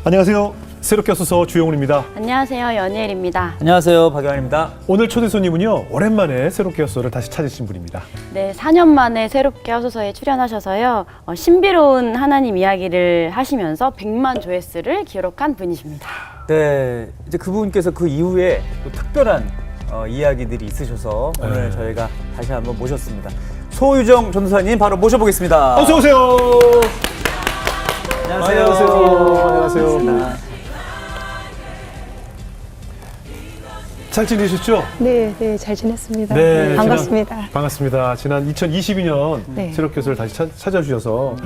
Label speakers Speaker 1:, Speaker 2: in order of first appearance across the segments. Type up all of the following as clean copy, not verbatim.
Speaker 1: 안녕하세요. 새롭게 와서 주영훈입니다.
Speaker 2: 안녕하세요. 연예일입니다.
Speaker 3: 안녕하세요. 박영환입니다.
Speaker 1: 오늘 초대 손님은요. 오랜만에 새롭게 와서를 다시 찾으신 분입니다.
Speaker 2: 네, 4년 만에 새롭게 하소서에 출연하셔서요. 신비로운 하나님 이야기를 하시면서 100만 조회수를 기록한 분이십니다.
Speaker 3: 네, 이제 그분께서 그 이후에 또 특별한 이야기들이 있으셔서 오늘 저희가 다시 한번 모셨습니다. 소유정 전도사님 바로 모셔보겠습니다.
Speaker 1: 어서 오세요.
Speaker 3: 안녕하세요.
Speaker 1: 안녕하세요. 잘 지내셨죠?
Speaker 4: 네, 네, 잘 지냈습니다.
Speaker 1: 네,
Speaker 4: 반갑습니다.
Speaker 1: 반갑습니다. 지난 2022년
Speaker 4: 네.
Speaker 1: 새롭게 와서를 다시 찾아주셔서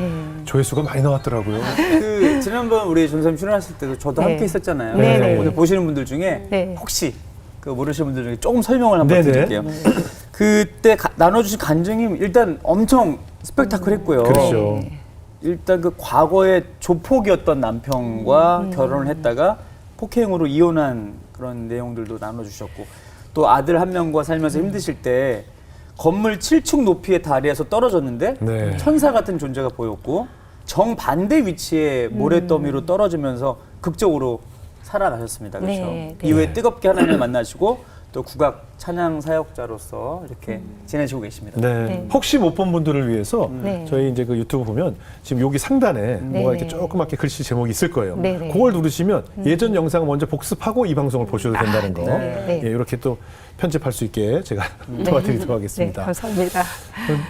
Speaker 1: 조회수가 많이 나왔더라고요.
Speaker 3: 그 지난번 우리 전도사님 출연하실 때도 저도
Speaker 4: 네.
Speaker 3: 함께 있었잖아요.
Speaker 4: 네, 네.
Speaker 3: 오늘 보시는 분들 중에
Speaker 4: 네.
Speaker 3: 혹시 그 모르시는 분들 중에 조금 설명을 한번
Speaker 1: 네네.
Speaker 3: 드릴게요. 그때 나눠주신 간증이 일단 엄청 스펙타클했고요.
Speaker 1: 그렇죠.
Speaker 3: 일단 그 과거에 조폭이었던 남편과 결혼을 했다가 폭행으로 이혼한 그런 내용들도 나눠주셨고, 또 아들 한 명과 살면서 힘드실 때 건물 7층 높이의 다리에서 떨어졌는데
Speaker 1: 네.
Speaker 3: 천사 같은 존재가 보였고, 정반대 위치에 모래더미로 떨어지면서 극적으로 살아가셨습니다. 그렇죠?
Speaker 4: 네, 네.
Speaker 3: 이후에 뜨겁게 하나님을 만나시고 또 국악 찬양 사역자로서 이렇게 지내시고 계십니다.
Speaker 1: 네.
Speaker 4: 네.
Speaker 1: 혹시 못 본 분들을 위해서
Speaker 4: 네.
Speaker 1: 저희 이제 그 유튜브 보면 지금 여기 상단에 뭐가 이렇게 조그맣게 글씨 제목이 있을 거예요.
Speaker 4: 네, 네.
Speaker 1: 그걸 누르시면 예전 영상을 먼저 복습하고 이 방송을 보셔도 된다는 거.
Speaker 4: 네, 네.
Speaker 1: 예, 이렇게 또 편집할 수 있게 제가 도와드리도록
Speaker 4: 네,
Speaker 1: 하겠습니다.
Speaker 4: 감사합니다.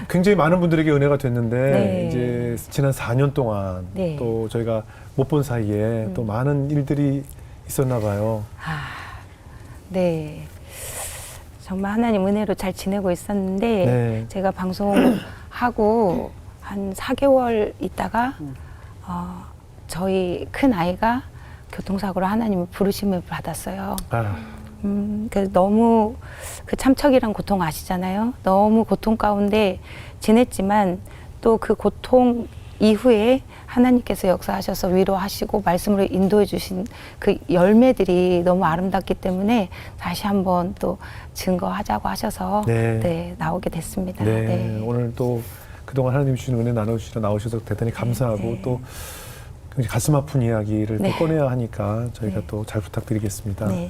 Speaker 1: 굉장히 많은 분들에게 은혜가 됐는데
Speaker 4: 네.
Speaker 1: 이제 지난 4년 동안
Speaker 4: 네.
Speaker 1: 또 저희가 못 본 사이에 또 많은 일들이 있었나 봐요.
Speaker 4: 네. 정말 하나님 은혜로 잘 지내고 있었는데
Speaker 1: 네.
Speaker 4: 제가 방송하고 한 4개월 있다가 저희 큰 아이가 교통사고로 하나님의 부르심을 받았어요. 그래서 너무 그 참척이란 고통 아시잖아요. 너무 고통 가운데 지냈지만 또 그 고통 이후에 하나님께서 역사하셔서 위로하시고 말씀으로 인도해 주신 그 열매들이 너무 아름답기 때문에 다시 한번 또 증거하자고 하셔서
Speaker 1: 네.
Speaker 4: 네, 나오게 됐습니다.
Speaker 1: 네.
Speaker 4: 네.
Speaker 1: 오늘 또 그동안 하나님 주신 은혜 나오셔서 대단히 감사하고
Speaker 4: 네.
Speaker 1: 또 굉장히 가슴 아픈 이야기를
Speaker 4: 네.
Speaker 1: 또 꺼내야 하니까 저희가
Speaker 4: 네.
Speaker 1: 또 잘 부탁드리겠습니다.
Speaker 4: 네.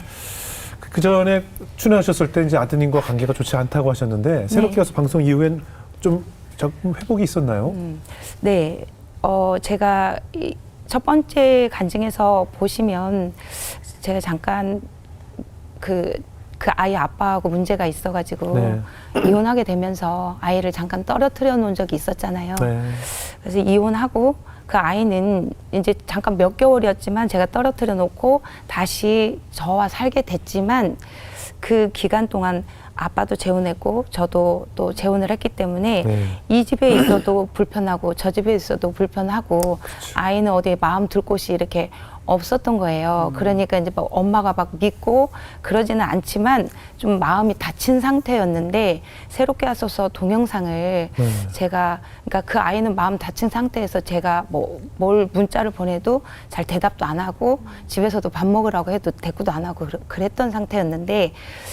Speaker 1: 그 전에 출연하셨을 때 이제 아드님과 관계가 좋지 않다고 하셨는데 새롭게 와서 방송 이후엔 좀 회복이 있었나요?
Speaker 4: 네, 제가 첫 번째 간증에서 보시면 제가 잠깐 그 아이 아빠하고 문제가 있어가지고
Speaker 1: 네.
Speaker 4: 이혼하게 되면서 아이를 잠깐 떨어뜨려 놓은 적이 있었잖아요.
Speaker 1: 네.
Speaker 4: 그래서 이혼하고 그 아이는 이제 잠깐 몇 개월이었지만 제가 떨어뜨려 놓고 다시 저와 살게 됐지만 그 기간 동안 아빠도 재혼했고 저도 또 재혼을 했기 때문에
Speaker 1: 네.
Speaker 4: 이 집에 있어도 불편하고 저 집에 있어도 불편하고 아이는 어디에 마음 둘 곳이 이렇게 없었던 거예요. 그러니까 이제 막 엄마가 막 믿고 그러지는 않지만 좀 마음이 다친 상태였는데 새롭게 와서서 동영상을 제가 그러니까 그 아이는 마음 다친 상태에서 제가 뭘 문자를 보내도 잘 대답도 안 하고 집에서도 밥 먹으라고 해도 대꾸도 안 하고 그랬던 상태였는데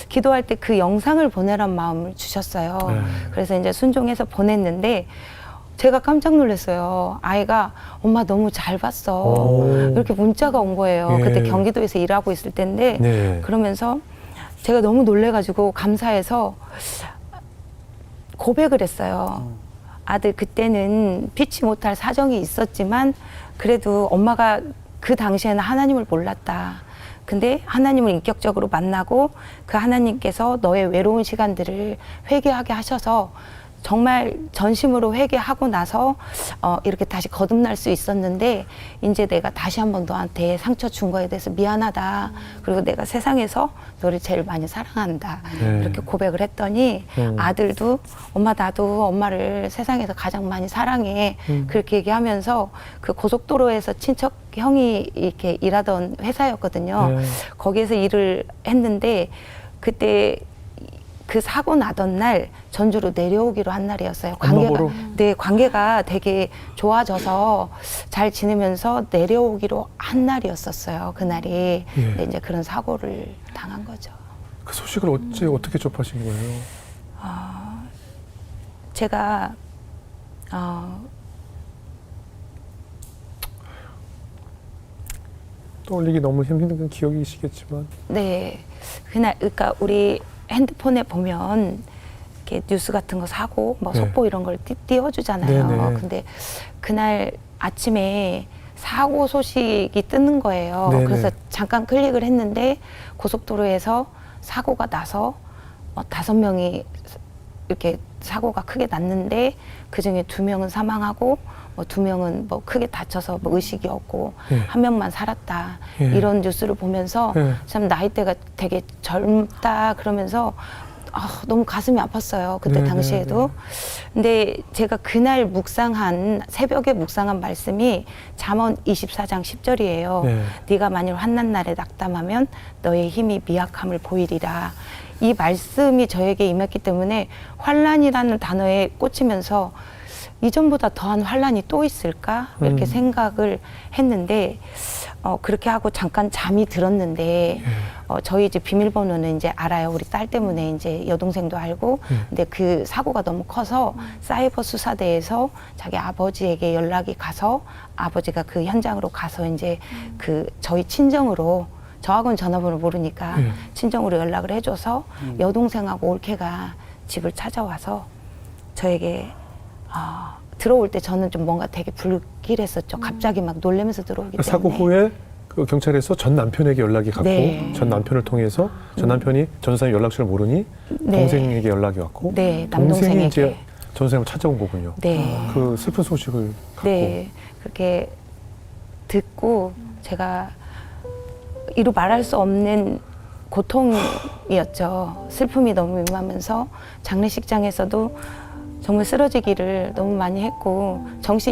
Speaker 4: 기도할 때 그 영상을 보내란 마음을 주셨어요. 그래서 이제 순종해서 보냈는데 제가 깜짝 놀랐어요. 아이가 엄마 너무 잘 봤어. 이렇게 문자가 온 거예요.
Speaker 1: 예.
Speaker 4: 그때 경기도에서 일하고 있을 때인데
Speaker 1: 네.
Speaker 4: 그러면서 제가 너무 놀래가지고 감사해서 고백을 했어요. 아들 그때는 피치 못할 사정이 있었지만 그래도 엄마가 그 당시에는 하나님을 몰랐다. 근데 하나님을 인격적으로 만나고 그 하나님께서 너의 외로운 시간들을 회개하게 하셔서 정말 전심으로 회개하고 나서 이렇게 다시 거듭날 수 있었는데 이제 내가 다시 한번 너한테 상처 준 거에 대해서 미안하다. 그리고 내가 세상에서 너를 제일 많이 사랑한다.
Speaker 1: 네.
Speaker 4: 이렇게 고백을 했더니 아들도 엄마 나도 엄마를 세상에서 가장 많이 사랑해. 그렇게 얘기하면서 그 고속도로에서 친척 형이 이렇게 일하던 회사였거든요.
Speaker 1: 네.
Speaker 4: 거기에서 일을 했는데 그때 그 사고 나던 날 전주로 내려오기로 한 날이었어요.
Speaker 1: 엄마보러?
Speaker 4: 네, 관계가 되게 좋아져서 잘 지내면서 내려오기로 한 날이었었어요. 그날이.
Speaker 1: 예.
Speaker 4: 근데 이제 그런 사고를 당한 거죠.
Speaker 1: 그 소식을 어떻게 접하신 거예요?
Speaker 4: 제가
Speaker 1: 떠올리기 너무 힘든 기억이시겠지만.
Speaker 4: 네. 그날 그러니까 우리 핸드폰에 보면 이렇게 뉴스 같은 거 사고 뭐
Speaker 1: 네.
Speaker 4: 속보 이런 걸 띄워주잖아요.
Speaker 1: 네네.
Speaker 4: 근데 그날 아침에 사고 소식이 뜨는 거예요.
Speaker 1: 네네.
Speaker 4: 그래서 잠깐 클릭을 했는데 고속도로에서 사고가 나서 5명이 이렇게 사고가 크게 났는데 그중에 2명은 사망하고 2명은 뭐 크게 다쳐서 뭐 의식이 없고
Speaker 1: 예.
Speaker 4: 1명만 살았다.
Speaker 1: 예.
Speaker 4: 이런 뉴스를 보면서
Speaker 1: 예.
Speaker 4: 참 나이대가 되게 젊다 그러면서 너무 가슴이 아팠어요. 그때
Speaker 1: 네,
Speaker 4: 당시에도. 근데 제가 그날 새벽에 묵상한 말씀이 잠언 24장 10절이에요.
Speaker 1: 네.
Speaker 4: 네가 만일 환난 날에 낙담하면 너의 힘이 미약함을 보이리라. 이 말씀이 저에게 임했기 때문에 환난이라는 단어에 꽂히면서 이전보다 더한 환난이 또 있을까? 이렇게 생각을 했는데 그렇게 하고 잠깐 잠이 들었는데 저희 집 비밀번호는 이제 알아요. 우리 딸 때문에 이제 여동생도 알고. 근데 그 사고가 너무 커서 사이버 수사대에서 자기 아버지에게 연락이 가서 아버지가 그 현장으로 가서 이제 그 저희 친정으로 저하고는 전화번호 모르니까 친정으로 연락을 해줘서 여동생하고 올케가 집을 찾아와서 저에게 들어올 때 저는 좀 뭔가 되게 불길했었죠. 갑자기 막 놀라면서 들어오기 때문에.
Speaker 1: 사고 후에 그 경찰에서 전 남편에게 연락이 갔고
Speaker 4: 네.
Speaker 1: 전 남편을 통해서 전 남편이 전 여사의 연락처를 모르니
Speaker 4: 네.
Speaker 1: 동생에게 연락이 왔고
Speaker 4: 네,
Speaker 1: 동생이
Speaker 4: 남동생에게.
Speaker 1: 이제 전 여사님을 찾아온 거군요.
Speaker 4: 네.
Speaker 1: 그 슬픈 소식을 갖고.
Speaker 4: 네, 그렇게 듣고 제가 이루 말할 수 없는 고통이었죠. 슬픔이 너무 임하면서 장례식장에서도 정말 쓰러지기를 너무 많이 했고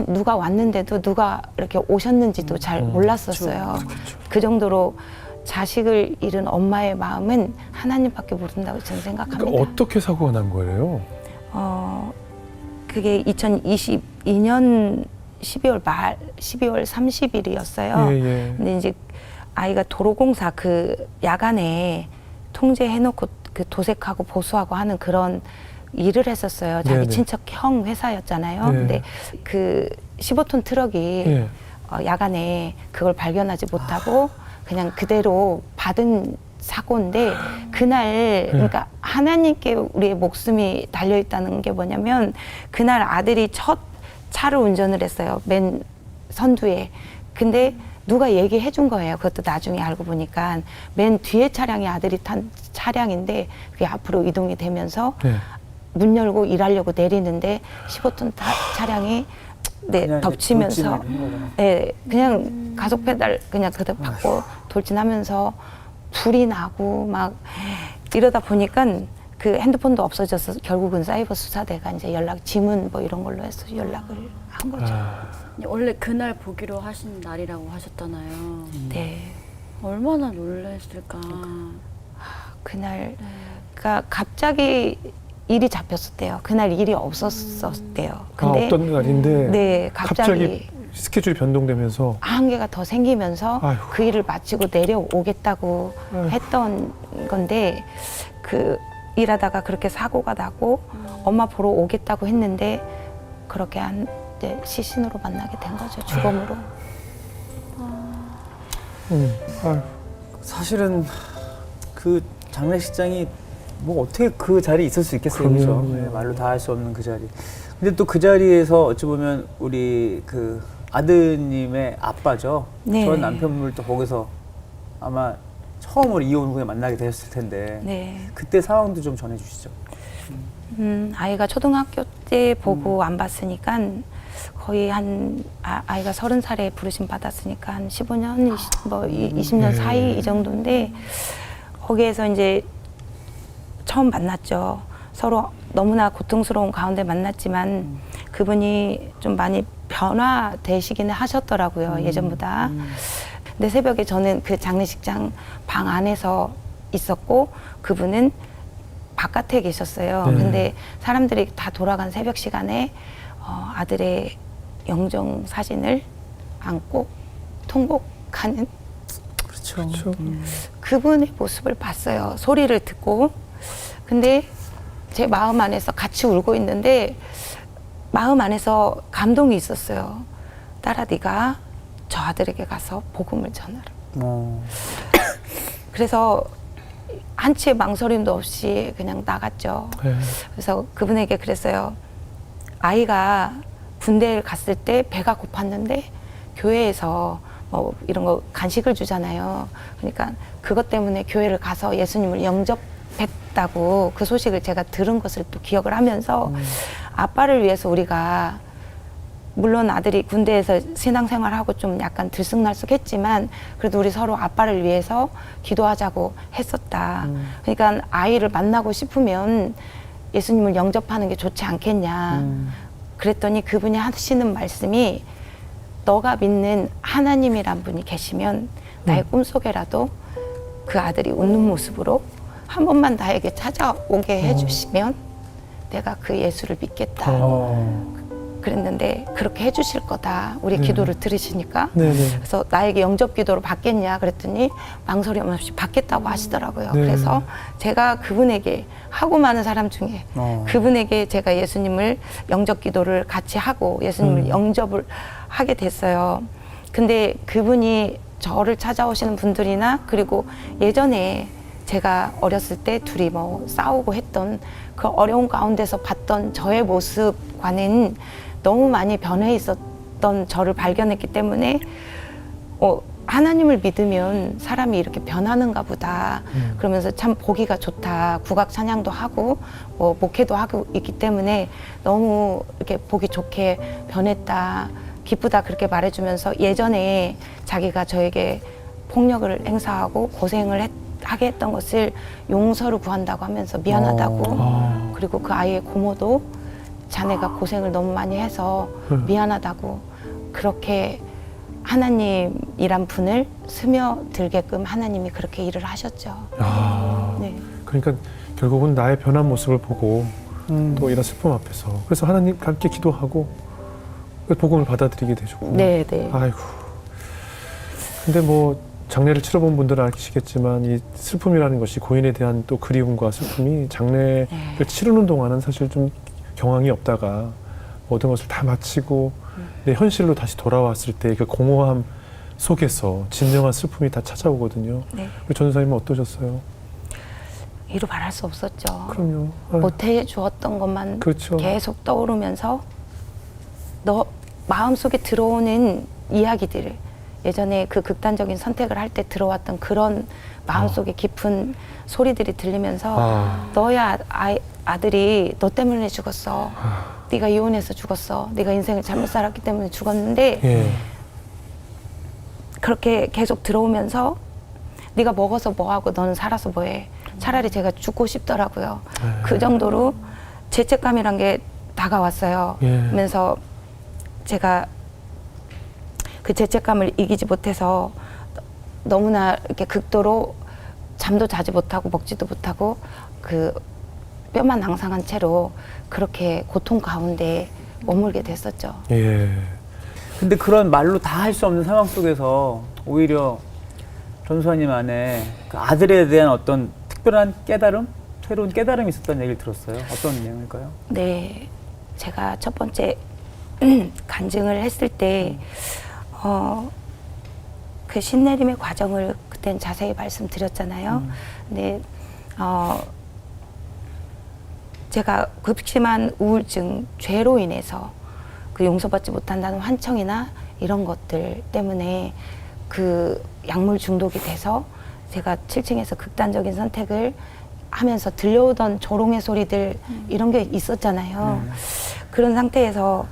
Speaker 4: 누가 왔는데도 누가 이렇게 오셨는지도 잘 몰랐었어요. 그 정도로 자식을 잃은 엄마의 마음은 하나님밖에 모른다고 저는 생각합니다.
Speaker 1: 그러니까 어떻게 사고가 난 거예요?
Speaker 4: 그게 2022년 12월 30일이었어요.
Speaker 1: 예.
Speaker 4: 근데 이제 아이가 도로공사 그 야간에 통제해놓고 그 도색하고 보수하고 하는 그런 일을 했었어요. 자기
Speaker 1: 네네.
Speaker 4: 친척 형 회사였잖아요.
Speaker 1: 네.
Speaker 4: 근데 그 15톤 트럭이
Speaker 1: 예.
Speaker 4: 야간에 그걸 발견하지 못하고 그냥 그대로 받은 사고인데 그날 그러니까 하나님께 우리의 목숨이 달려 있다는 게 뭐냐면 그날 아들이 첫 차를 운전을 했어요. 맨 선두에. 근데 누가 얘기해 준 거예요. 그것도 나중에 알고 보니까 맨 뒤에 차량이 아들이 탄 차량인데 그게 앞으로 이동이 되면서
Speaker 1: 네.
Speaker 4: 문 열고 일하려고 내리는데 15톤 차량이
Speaker 3: 그냥
Speaker 4: 덮치면서
Speaker 3: 돌진을 한 거구나.
Speaker 4: 그냥 가속 페달 그냥 그대로 받고 돌진하면서 불이 나고 막 이러다 보니까 그 핸드폰도 없어져서 결국은 사이버 수사대가 이제 지문 뭐 이런 걸로 해서 연락을 한 거죠.
Speaker 2: 원래 그날 보기로 하신 날이라고 하셨잖아요.
Speaker 4: 네.
Speaker 2: 얼마나 놀랐을까.
Speaker 4: 그날 그러니까 갑자기 일이 잡혔었대요. 그날 일이 없었었대요. 근데
Speaker 1: 없던 날인데
Speaker 4: 네,
Speaker 1: 갑자기 스케줄이 변동되면서
Speaker 4: 한계가 더 생기면서
Speaker 1: 아이고.
Speaker 4: 그 일을 마치고 내려오겠다고
Speaker 1: 아이고.
Speaker 4: 했던 건데 그 일하다가 그렇게 사고가 나고 엄마 보러 오겠다고 했는데 그렇게 이제 시신으로 만나게 된 거죠. 주검으로.
Speaker 1: 아유.
Speaker 3: 사실은 그 장례식장이 뭐 어떻게 그 자리에 있을 수 있겠어요, 그렇죠?
Speaker 1: 그럼요.
Speaker 3: 네, 말로 다 할 수 없는 그 자리. 근데 또 그 자리에서 어찌 보면 우리 그 아드님의 아빠죠.
Speaker 4: 네.
Speaker 3: 전 남편분을 또 거기서 아마 처음으로 이혼 후에 만나게 되셨을 텐데
Speaker 4: 네.
Speaker 3: 그때 상황도 좀 전해주시죠.
Speaker 4: 아이가 초등학교 때 보고 안 봤으니까 거의 아이가 30살에 부르심 받았으니까 한 15년, 20년 사이 이 정도인데 거기에서 이제 처음 만났죠. 서로 너무나 고통스러운 가운데 만났지만 그분이 좀 많이 변화되시기는 하셨더라고요. 예전보다. 근데 새벽에 저는 그 장례식장 방 안에서 있었고 그분은 바깥에 계셨어요.
Speaker 1: 네.
Speaker 4: 근데 사람들이 다 돌아간 새벽 시간에 아들의 영정 사진을 안고 통곡하는
Speaker 3: 그렇죠.
Speaker 4: 그분의 모습을 봤어요. 소리를 듣고. 근데 제 마음 안에서 같이 울고 있는데 마음 안에서 감동이 있었어요. 딸아, 네가 저 아들에게 가서 복음을 전하라. 그래서 한치의 망설임도 없이 그냥 나갔죠.
Speaker 1: 네.
Speaker 4: 그래서 그분에게 그랬어요. 아이가 군대를 갔을 때 배가 고팠는데 교회에서 뭐 이런 거 간식을 주잖아요. 그러니까 그것 때문에 교회를 가서 예수님을 영접했다고 그 소식을 제가 들은 것을 또 기억을 하면서 아빠를 위해서 우리가 물론 아들이 군대에서 신앙생활하고 좀 약간 들쑥날쑥했지만 그래도 우리 서로 아빠를 위해서 기도하자고 했었다. 그러니까 아이를 만나고 싶으면 예수님을 영접하는 게 좋지 않겠냐. 그랬더니 그분이 하시는 말씀이 너가 믿는 하나님이란 분이 계시면 나의 꿈속에라도 그 아들이 웃는 모습으로 한 번만 나에게 찾아오게 해주시면 내가 그 예수를 믿겠다. 그랬는데 그렇게 해주실 거다. 우리 기도를 들으시니까.
Speaker 1: 네네.
Speaker 4: 그래서 나에게 영접 기도로 받겠냐 그랬더니 망설임 없이 받겠다고 하시더라고요.
Speaker 1: 네.
Speaker 4: 그래서 제가 그분에게 하고 많은 사람 중에 그분에게 제가 예수님을 영접 기도를 같이 하고 예수님을 영접을 하게 됐어요. 근데 그분이 저를 찾아오시는 분들이나 그리고 예전에 제가 어렸을 때 둘이 뭐 싸우고 했던 그 어려운 가운데서 봤던 저의 모습과는 너무 많이 변해 있었던 저를 발견했기 때문에 하나님을 믿으면 사람이 이렇게 변하는가 보다. 그러면서 참 보기가 좋다. 국악 찬양도 하고 뭐 목회도 하고 있기 때문에 너무 이렇게 보기 좋게 변했다. 기쁘다 그렇게 말해주면서 예전에 자기가 저에게 폭력을 행사하고 고생을 하게 했던 것을 용서를 구한다고 하면서 미안하다고 그리고 그 아이의 고모도 자네가 고생을 너무 많이 해서 미안하다고 그렇게 하나님이란 분을 스며들게끔 하나님이 그렇게 일을 하셨죠. 네.
Speaker 1: 그러니까 결국은 나의 변한 모습을 보고 또 이런 슬픔 앞에서 그래서 하나님과 함께 기도하고 복음을 받아들이게 되셨고.
Speaker 4: 네, 네.
Speaker 1: 아이고. 근데 뭐 장례를 치러본 분들은 아시겠지만 이 슬픔이라는 것이 고인에 대한 또 그리움과 슬픔이 장례를 치르는 동안은 사실 좀 경황이 없다가 모든 것을 다 마치고 내 현실로 다시 돌아왔을 때 그 공허함 속에서 진정한 슬픔이 다 찾아오거든요.
Speaker 4: 네.
Speaker 1: 전도사님은 어떠셨어요?
Speaker 4: 이루 말할 수 없었죠.
Speaker 1: 그럼요. 아유,
Speaker 4: 못해 주었던 것만
Speaker 1: 그렇죠.
Speaker 4: 계속 떠오르면서 너 마음속에 들어오는 이야기들 예전에 그 극단적인 선택을 할 때 들어왔던 그런 마음속에 깊은 소리들이 들리면서 너의 아들이 너 때문에 죽었어. 네가 이혼해서 죽었어. 네가 인생을 잘못 살았기 때문에 죽었는데
Speaker 1: 예.
Speaker 4: 그렇게 계속 들어오면서 네가 먹어서 뭐하고 너는 살아서 뭐해. 차라리 제가 죽고 싶더라고요. 그 정도로 죄책감이란 게 다가왔어요. 그러면서 제가 그 죄책감을 이기지 못해서 너무나 이렇게 극도로 잠도 자지 못하고 먹지도 못하고 그 뼈만 낭상한 채로 그렇게 고통 가운데 머물게 됐었죠.
Speaker 1: 예.
Speaker 3: 근데 그런 말로 다 할 수 없는 상황 속에서 오히려 전수사님 안에 그 아들에 대한 어떤 특별한 깨달음? 새로운 깨달음이 있었다는 얘기를 들었어요. 어떤 내용일까요?
Speaker 4: 네. 제가 첫 번째 간증을 했을 때 그 신내림의 과정을 그땐 자세히 말씀드렸잖아요. 근데 제가 극심한 우울증, 죄로 인해서 그 용서받지 못한다는 환청이나 이런 것들 때문에 그 약물 중독이 돼서 제가 7층에서 극단적인 선택을 하면서 들려오던 조롱의 소리들 이런 게 있었잖아요. 그런 상태에서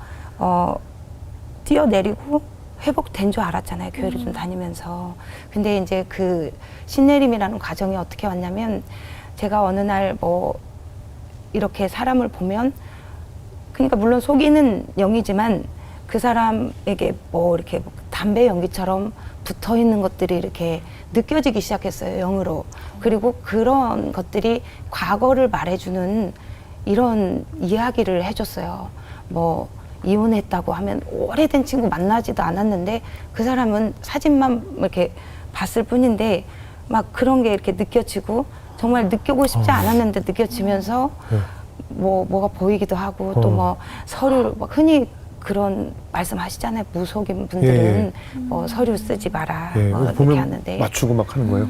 Speaker 4: 뛰어내리고 회복된 줄 알았잖아요. 교회를 좀 다니면서. 근데 이제 그 신내림이라는 과정이 어떻게 왔냐면 제가 어느 날 뭐 이렇게 사람을 보면 그러니까 물론 속이는 영이지만 그 사람에게 뭐 이렇게 담배 연기처럼 붙어 있는 것들이 이렇게 느껴지기 시작했어요. 영으로. 그리고 그런 것들이 과거를 말해주는 이런 이야기를 해줬어요. 뭐 이혼했다고 하면 오래된 친구 만나지도 않았는데 그 사람은 사진만 이렇게 봤을 뿐인데 막 그런 게 이렇게 느껴지고 정말 느끼고 싶지 않았는데 느껴지면서 뭐가 보이기도 하고 또 뭐 서류 막 흔히 그런 말씀하시잖아요. 무속인 분들은 뭐 서류 쓰지 마라 뭐 이렇게
Speaker 1: 보면
Speaker 4: 하는데
Speaker 1: 맞추고 막 하는 거예요.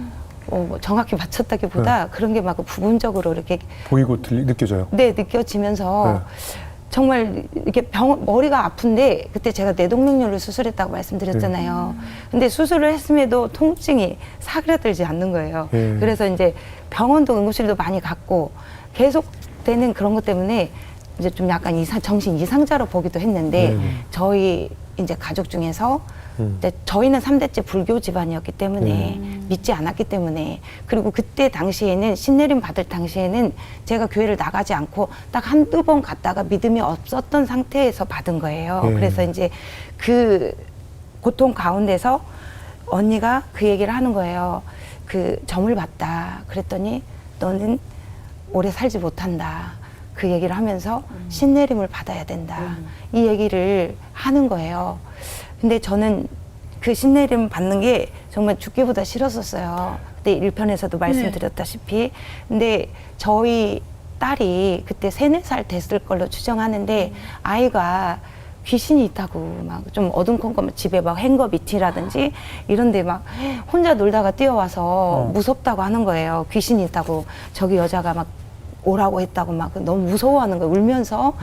Speaker 4: 뭐 정확히 맞췄다기보다 그런 게 막 부분적으로 이렇게
Speaker 1: 보이고 느껴져요.
Speaker 4: 네 느껴지면서 정말 이렇게 머리가 아픈데 그때 제가 뇌동맥류를 수술했다고 말씀드렸잖아요. 근데 수술을 했음에도 통증이 사그라들지 않는 거예요. 그래서 이제 병원도 응급실도 많이 갔고 계속되는 그런 것 때문에 이제 좀 약간 정신 이상자로 보기도 했는데 저희 이제 가족 중에서 근데 저희는 3대째 불교 집안이었기 때문에 믿지 않았기 때문에 그리고 그때 당시에는 신내림 받을 당시에는 제가 교회를 나가지 않고 딱 한두 번 갔다가 믿음이 없었던 상태에서 받은 거예요. 그래서 이제 그 고통 가운데서 언니가 그 얘기를 하는 거예요. 그 점을 봤다. 그랬더니 너는 오래 살지 못한다. 그 얘기를 하면서 신내림을 받아야 된다. 이 얘기를 하는 거예요. 근데 저는 그 신내림 받는 게 정말 죽기보다 싫었었어요. 그때 1편에서도 말씀드렸다시피. 근데 저희 딸이 그때 3, 4살 됐을 걸로 추정하는데 아이가 귀신이 있다고 막 좀 어둠컴컴 집에 막 행거 밑이라든지 이런 데 막 혼자 놀다가 뛰어와서 무섭다고 하는 거예요. 귀신이 있다고 저기 여자가 막 오라고 했다고 막 너무 무서워하는 거예요. 울면서.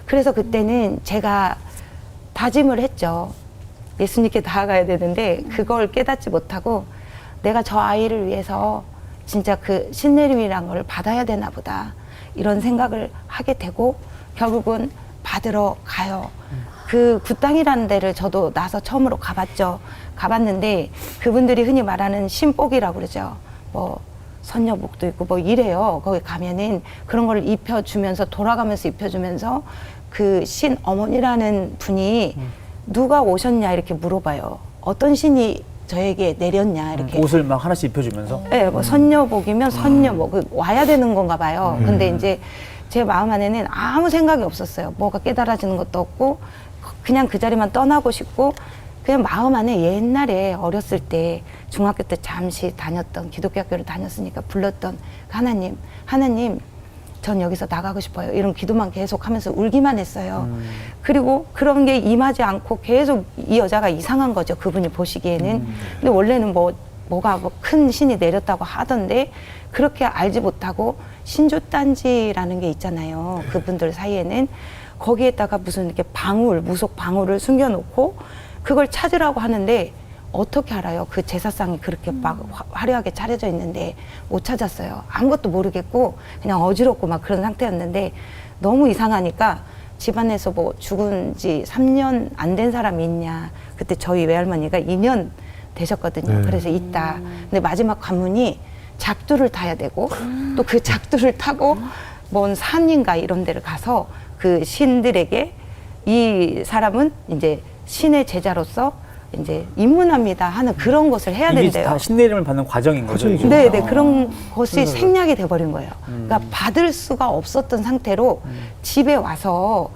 Speaker 4: 그래서 그때는 제가 다짐을 했죠. 예수님께 나아가야 되는데 그걸 깨닫지 못하고 내가 저 아이를 위해서 진짜 그 신내림이란 걸 받아야 되나 보다 이런 생각을 하게 되고 결국은 받으러 가요. 그 굿당이라는 데를 저도 나서 처음으로 가봤죠. 가봤는데 그분들이 흔히 말하는 신복이라고 그러죠. 뭐 선녀복도 있고 뭐 이래요. 거기 가면은 그런 걸 입혀주면서 돌아가면서 입혀주면서 그 신 어머니라는 분이 누가 오셨냐 이렇게 물어봐요. 어떤 신이 저에게 내렸냐 이렇게.
Speaker 3: 옷을 막 하나씩 입혀주면서.
Speaker 4: 네, 뭐 선녀복이면 선녀복 와야 되는 건가 봐요. 근데 이제 제 마음 안에는 아무 생각이 없었어요. 뭐가 깨달아지는 것도 없고 그냥 그 자리만 떠나고 싶고 그냥 마음 안에 옛날에 어렸을 때 중학교 때 잠시 다녔던 기독교 학교를 다녔으니까 불렀던 하나님 전 여기서 나가고 싶어요. 이런 기도만 계속 하면서 울기만 했어요. 그리고 그런 게 임하지 않고 계속 이 여자가 이상한 거죠. 그분이 보시기에는. 근데 원래는 뭐가 큰 신이 내렸다고 하던데 그렇게 알지 못하고 신주단지라는 게 있잖아요. 그분들 사이에는 거기에다가 무슨 이렇게 무속 방울을 숨겨놓고 그걸 찾으라고 하는데 어떻게 알아요? 그 제사상이 그렇게 막 화려하게 차려져 있는데 못 찾았어요. 아무것도 모르겠고 그냥 어지럽고 막 그런 상태였는데 너무 이상하니까 집안에서 뭐 죽은 지 3년 안 된 사람이 있냐. 그때 저희 외할머니가 2년 되셨거든요. 그래서 있다. 근데 마지막 관문이 작두를 타야 되고 또 그 작두를 타고 먼 산인가 이런 데를 가서 그 신들에게 이 사람은 이제 신의 제자로서 이제 입문합니다 하는 그런 것을 해야
Speaker 3: 이게
Speaker 4: 된대요.
Speaker 3: 다 신내림을 받는 과정인 거죠. 이게?
Speaker 4: 네, 그런 것이 생략이 돼버린 거예요. 그러니까 받을 수가 없었던 상태로 집에 와서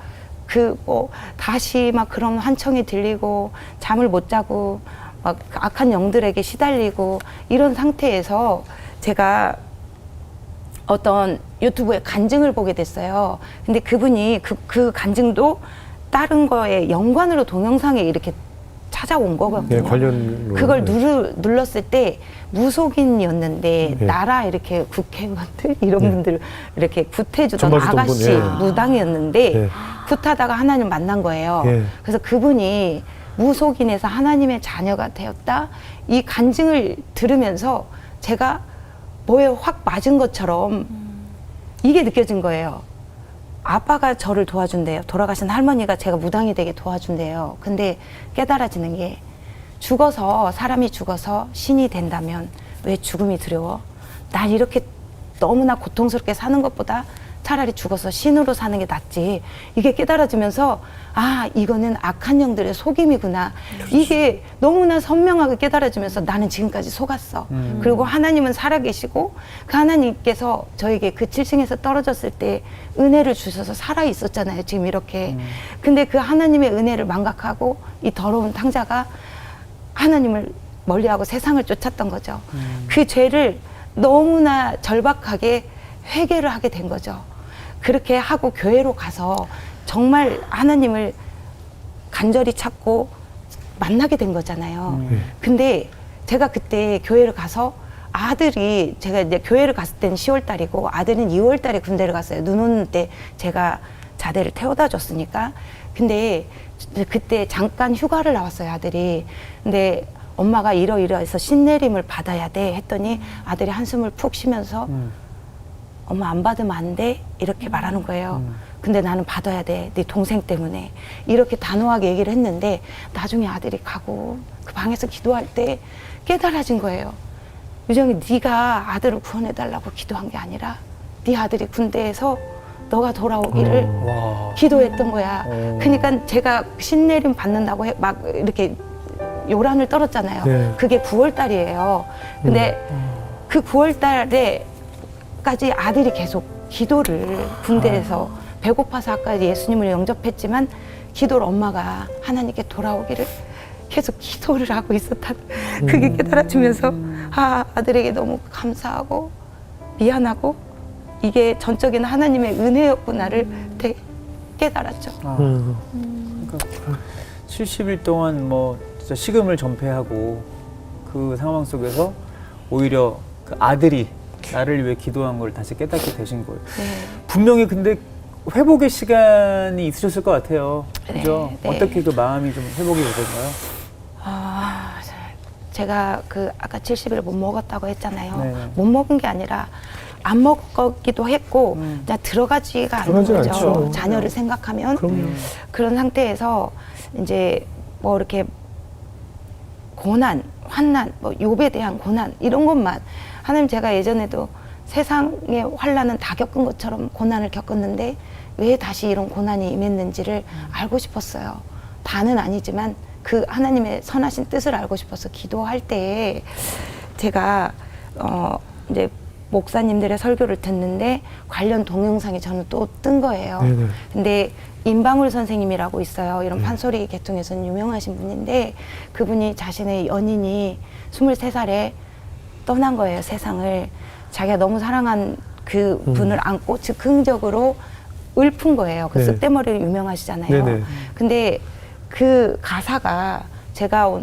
Speaker 4: 다시 막 그런 환청이 들리고 잠을 못 자고 막 악한 영들에게 시달리고 이런 상태에서 제가 어떤 유튜브에 간증을 보게 됐어요. 근데 그분이 그 간증도 다른 거에 연관으로 동영상에 이렇게 찾아온 거거든요.
Speaker 1: 네, 관련으로.
Speaker 4: 그걸 눌렀을 때 무속인이었는데 나라 이렇게 국회의원들 이런 분들 이렇게 굿해주던
Speaker 1: 전봐주던
Speaker 4: 아가씨
Speaker 1: 분,
Speaker 4: 무당이었는데 굿하다가 하나님 만난 거예요. 그래서 그분이 무속인에서 하나님의 자녀가 되었다. 이 간증을 들으면서 제가 뭐에 확 맞은 것처럼 이게 느껴진 거예요. 아빠가 저를 도와준대요. 돌아가신 할머니가 제가 무당이 되게 도와준대요. 근데 깨달아지는 게 사람이 죽어서 신이 된다면 왜 죽음이 두려워? 난 이렇게 너무나 고통스럽게 사는 것보다 차라리 죽어서 신으로 사는 게 낫지. 이게 깨달아지면서 이거는 악한 영들의 속임이구나. 이게 너무나 선명하게 깨달아지면서 나는 지금까지 속았어. 그리고 하나님은 살아계시고 그 하나님께서 저에게 그 7층에서 떨어졌을 때 은혜를 주셔서 살아있었잖아요. 지금 이렇게. 근데 그 하나님의 은혜를 망각하고 이 더러운 탕자가 하나님을 멀리하고 세상을 쫓았던 거죠. 그 죄를 너무나 절박하게 회개를 하게 된 거죠. 그렇게 하고 교회로 가서 정말 하나님을 간절히 찾고 만나게 된 거잖아요.
Speaker 1: 네.
Speaker 4: 근데 제가 그때 교회를 가서 아들이 제가 이제 교회를 갔을 때는 10월 달이고 아들은 2월 달에 군대를 갔어요. 눈 오는 때 제가 자대를 태워다 줬으니까. 근데 그때 잠깐 휴가를 나왔어요, 아들이. 근데 엄마가 이러이러해서 신내림을 받아야 돼 했더니 아들이 한숨을 푹 쉬면서 엄마 안 받으면 안 돼? 이렇게 말하는 거예요. 근데 나는 받아야 돼. 네 동생 때문에. 이렇게 단호하게 얘기를 했는데 나중에 아들이 가고 그 방에서 기도할 때 깨달아진 거예요. 유정이 네가 아들을 구원해달라고 기도한 게 아니라 네 아들이 군대에서 너가 돌아오기를
Speaker 3: 와.
Speaker 4: 기도했던 거야. 그러니까 제가 신내림 받는다고 막 이렇게 요란을 떨었잖아요.
Speaker 1: 네.
Speaker 4: 그게 9월 달이에요. 근데 그 9월 달에까지 아들이 계속 기도를 군대에서 배고파서 아까 예수님을 영접했지만 기도를 엄마가 하나님께 돌아오기를 계속 기도를 하고 있었다는 그게 깨달아지면서 아들에게 너무 감사하고 미안하고 이게 전적인 하나님의 은혜였구나를 되게 깨달았죠.
Speaker 3: 그러니까 70일 동안 뭐 진짜 식음을 전폐하고 그 상황 속에서 오히려 그 아들이 나를 위해 기도한 걸 다시 깨닫게 되신 거예요.
Speaker 4: 네.
Speaker 3: 분명히 근데 회복의 시간이 있으셨을 것 같아요. 그죠?
Speaker 4: 네.
Speaker 3: 어떻게 그 마음이 좀 회복이 되던가요?
Speaker 4: 제가 그 아까 70일 못 먹었다고 했잖아요.
Speaker 3: 네.
Speaker 4: 못 먹은 게 아니라 안 먹기도 했고 그냥 들어가지가 않는
Speaker 1: 들어가지
Speaker 4: 거죠.
Speaker 1: 않죠.
Speaker 4: 자녀를 생각하면
Speaker 1: 그럼요.
Speaker 4: 그런 상태에서 이제 뭐 이렇게 고난, 환난, 뭐 욥에 대한 고난 이런 것만 하나님 제가 예전에도 세상의 환난은 다 겪은 것처럼 고난을 겪었는데 왜 다시 이런 고난이 임했는지를 알고 싶었어요. 다는 아니지만 그 하나님의 선하신 뜻을 알고 싶어서 기도할 때에 제가 이제 목사님들의 설교를 듣는데 관련 동영상이 저는 또 뜬 거예요.
Speaker 1: 네네.
Speaker 4: 근데 임방울 선생님이라고 있어요. 이런 판소리 계통에서는 유명하신 분인데 그분이 자신의 연인이 23살에 떠난 거예요, 세상을. 자기가 너무 사랑한 그 분을 안고 즉흥적으로 읊은 거예요. 그
Speaker 1: 네.
Speaker 4: 쓱대머리로 유명하시잖아요.
Speaker 1: 네네.
Speaker 4: 근데 그 가사가 제가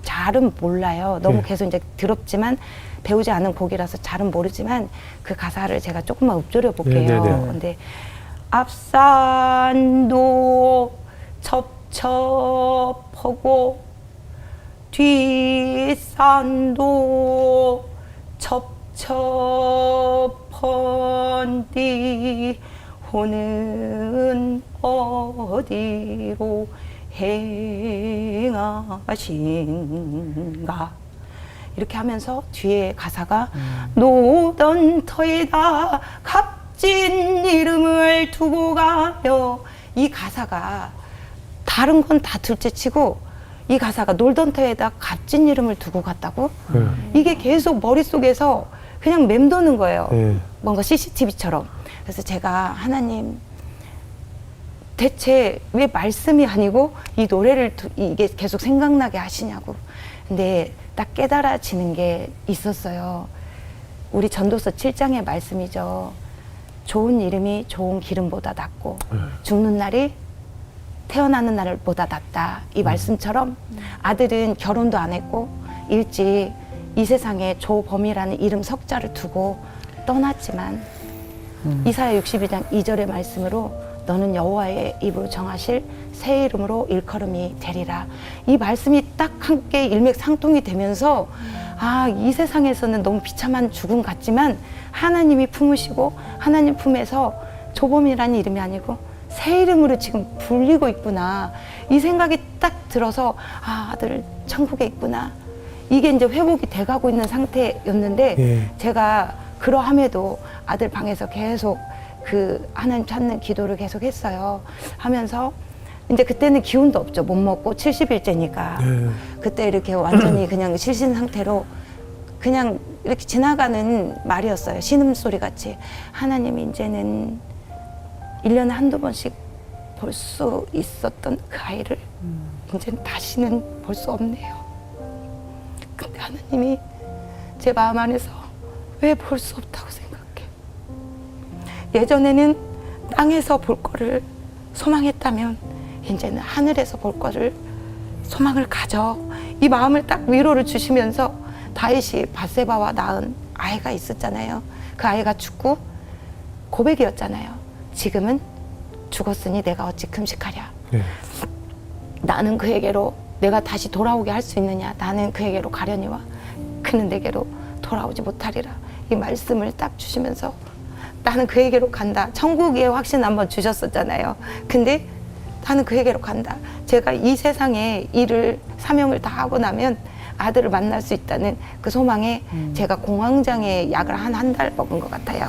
Speaker 4: 잘은 몰라요. 너무
Speaker 1: 네.
Speaker 4: 계속 이제 더럽지만 배우지 않은 곡이라서 잘은 모르지만 그 가사를 제가 조금만 읊조려 볼게요.
Speaker 1: 네네네.
Speaker 4: 근데 앞산도 첩첩하고 뒷산도 첩첩한디 호는 어디로 행하신가 이렇게 하면서 뒤에 가사가 노던 터에다 값진 이름을 두고 가며 이 가사가 다른 건 다 둘째치고 이 가사가 놀던 터에다 값진 이름을 두고 갔다고 이게 계속 머릿속에서 그냥 맴도는 거예요.
Speaker 1: 네.
Speaker 4: 뭔가 CCTV처럼. 그래서 제가 하나님 대체 왜 말씀이 아니고 이 노래를 이게 계속 생각나게 하시냐고. 근데 딱 깨달아지는 게 있었어요. 우리 전도서 7장의 말씀이죠. 좋은 이름이 좋은 기름보다 낫고 죽는 날이 태어나는 날보다 낫다. 이 말씀처럼 아들은 결혼도 안 했고 일찍 이 세상에 조범이라는 이름 석자를 두고 떠났지만 이사야 62장 2절의 말씀으로 너는 여호와의 입으로 정하실 새 이름으로 일컬음이 되리라. 이 말씀이 딱 함께 일맥상통이 되면서 이 세상에서는 너무 비참한 죽음 같지만 하나님이 품으시고 하나님 품에서 조범이라는 이름이 아니고 새 이름으로 지금 불리고 있구나. 이 생각이 딱 들어서 아들 천국에 있구나. 이게 이제 회복이 돼가고 있는 상태였는데
Speaker 1: 예.
Speaker 4: 제가 그러함에도 아들 방에서 계속 그 하나님 찾는 기도를 계속 했어요. 하면서 이제 그때는 기운도 없죠. 못 먹고 70일째니까.
Speaker 1: 네.
Speaker 4: 그때 이렇게 완전히 그냥 실신 상태로 그냥 이렇게 지나가는 말이었어요. 신음소리 같이. 하나님 이제는 1년에 한두 번씩 볼 수 있었던 그 아이를 이제는 다시는 볼 수 없네요. 근데 하나님이 제 마음 안에서 왜 볼 수 없다고 생각해. 예전에는 땅에서 볼 거를 소망했다면 이제는 하늘에서 볼 거를 소망을 가져. 이 마음을 딱 위로를 주시면서 다윗이 밧세바와 낳은 아이가 있었잖아요. 그 아이가 죽고 고백이었잖아요. 지금은 죽었으니 내가 어찌 금식하랴.
Speaker 1: 네.
Speaker 4: 나는 그에게로 내가 다시 돌아오게 할 수 있느냐. 나는 그에게로 가려니와 그는 내게로 돌아오지 못하리라. 이 말씀을 딱 주시면서 나는 그에게로 간다. 천국의 확신 한번 주셨었잖아요. 근데 나는 그에게로 간다. 제가 이 세상에 일을 사명을 다 하고 나면 아들을 만날 수 있다는 그 소망에 제가 공황장애 약을 한 달 먹은 것 같아요.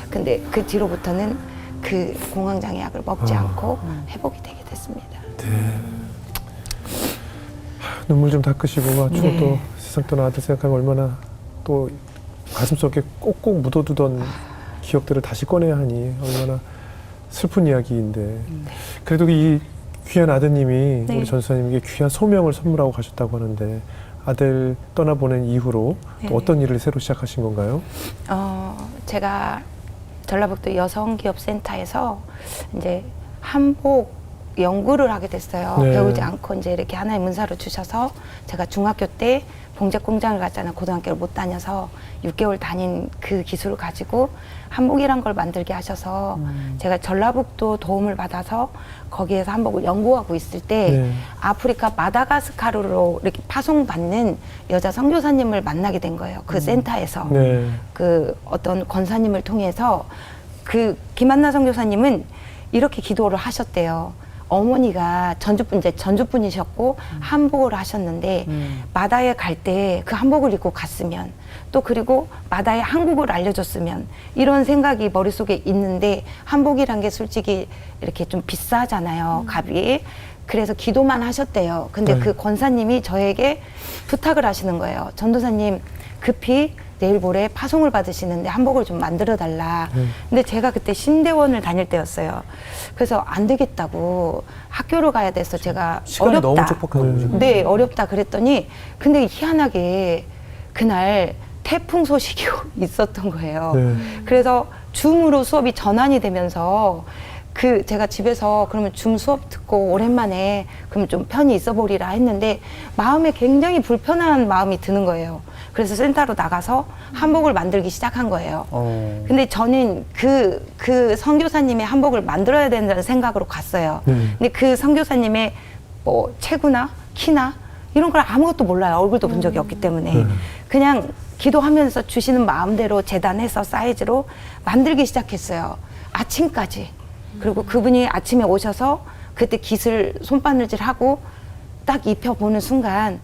Speaker 4: 근데 그 뒤로부터는 그 공황장애 약을 먹지 않고 회복이 되게 됐습니다.
Speaker 1: 눈물 좀 닦으시고 죽어
Speaker 4: 네.
Speaker 1: 또 세상 떠난 아들 생각하면 얼마나 또 가슴속에 꼭꼭 묻어두던 기억들을 다시 꺼내야 하니 얼마나 슬픈 이야기인데 그래도 이 귀한 아드님이
Speaker 4: 네.
Speaker 1: 우리 전사님에게 귀한 소명을 선물하고 가셨다고 하는데 아들 떠나보낸 이후로
Speaker 4: 네.
Speaker 1: 또 어떤 일을 새로 시작하신 건가요?
Speaker 4: 제가 전라북도 여성기업센터에서 이제 한복 연구를 하게 됐어요.
Speaker 1: 네.
Speaker 4: 배우지 않고 이제 이렇게 하나의 문서를 주셔서 제가 중학교 때 봉제 공장을 갔잖아요. 고등학교를 못 다녀서 6개월 다닌 그 기술을 가지고 한복이란 걸 만들게 하셔서 제가 전라북도 도움을 받아서 거기에서 한복을 연구하고 있을 때
Speaker 1: 네.
Speaker 4: 아프리카 마다가스카르로 이렇게 파송받는 여자 선교사님을 만나게 된 거예요. 그 센터에서.
Speaker 1: 네.
Speaker 4: 그 어떤 권사님을 통해서 그 김한나 선교사님은 이렇게 기도를 하셨대요. 어머니가 전주분이셨고 한복을 하셨는데 마다에 갈 때 그 한복을 입고 갔으면 또 그리고 마다에 한국을 알려줬으면 이런 생각이 머릿속에 있는데 한복이란 게 솔직히 이렇게 좀 비싸잖아요. 값이. 그래서 기도만 하셨대요. 근데
Speaker 1: 네.
Speaker 4: 그 권사님이 저에게 부탁을 하시는 거예요. 전도사님 급히 내일 모레 파송을 받으시는데 한복을 좀 만들어 달라. 근데 제가 그때 신대원을 다닐 때였어요. 그래서 안 되겠다고 학교를 가야 돼서 제가
Speaker 3: 시간이
Speaker 4: 어렵다.
Speaker 3: 너무 촉박한 거죠.
Speaker 4: 네, 어렵다 그랬더니 근데 희한하게 그날 태풍 소식이 있었던 거예요.
Speaker 1: 네.
Speaker 4: 그래서 줌으로 수업이 전환이 되면서 그 제가 집에서 그러면 줌 수업 듣고 오랜만에 그러면 좀 편히 있어 보리라 했는데 마음에 굉장히 불편한 마음이 드는 거예요. 그래서 센터로 나가서 한복을 만들기 시작한 거예요. 근데 저는 그 선교사님의 한복을 만들어야 된다는 생각으로 갔어요. 근데 그 선교사님의 뭐 체구나 키나 이런 걸 아무것도 몰라요. 얼굴도 본 적이 없기 때문에. 그냥 기도하면서 주시는 마음대로 재단해서 사이즈로 만들기 시작했어요. 아침까지. 그리고 그분이 아침에 오셔서 그때 깃을 손바느질하고 딱 입혀보는 순간